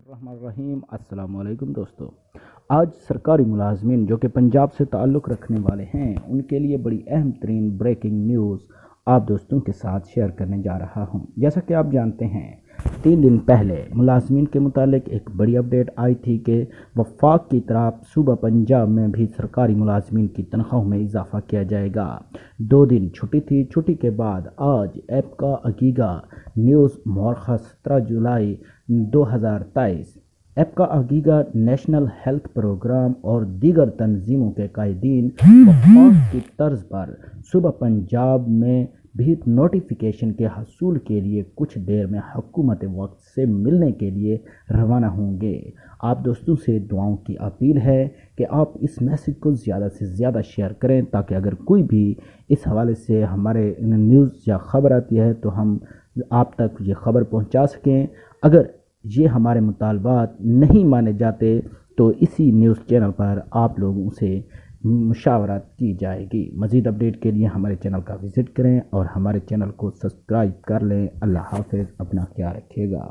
الرحمن الرحیم السلام علیکم دوستو۔ آج سرکاری ملازمین جو کہ پنجاب سے تعلق رکھنے والے ہیں ان کے لیے بڑی اہم ترین بریکنگ نیوز آپ دوستوں کے ساتھ شیئر کرنے جا رہا ہوں۔ جیسا کہ آپ جانتے ہیں 3 دن پہلے ملازمین کے متعلق ایک بڑی اپڈیٹ آئی تھی کہ وفاق کی طرف صوبہ پنجاب میں بھی سرکاری ملازمین کی تنخواہوں میں اضافہ کیا جائے گا۔ 2 دن چھٹی تھی، چھٹی کے بعد آج ایپ کا عقیقہ نیوز مورخہ 17 جولائی 2023 ایپ کا عقیقہ نیشنل ہیلتھ پروگرام اور دیگر تنظیموں کے قائدین وفاق کی طرز پر صوبہ پنجاب میں بھی نوٹیفیکیشن کے حصول کے لیے کچھ دیر میں حکومت وقت سے ملنے کے لیے روانہ ہوں گے۔ آپ دوستوں سے دعاؤں کی اپیل ہے کہ آپ اس میسیج کو زیادہ سے زیادہ شیئر کریں تاکہ اگر کوئی بھی اس حوالے سے ہمارے نیوز یا خبر آتی ہے تو ہم آپ تک یہ خبر پہنچا سکیں۔ اگر یہ ہمارے مطالبات نہیں مانے جاتے تو اسی نیوز چینل پر آپ لوگوں سے مشاورت کی جائے گی۔ مزید اپڈیٹ کے لیے ہمارے چینل کا وزٹ کریں اور ہمارے چینل کو سبسکرائب کر لیں۔ اللہ حافظ، اپنا خیال رکھیے گا۔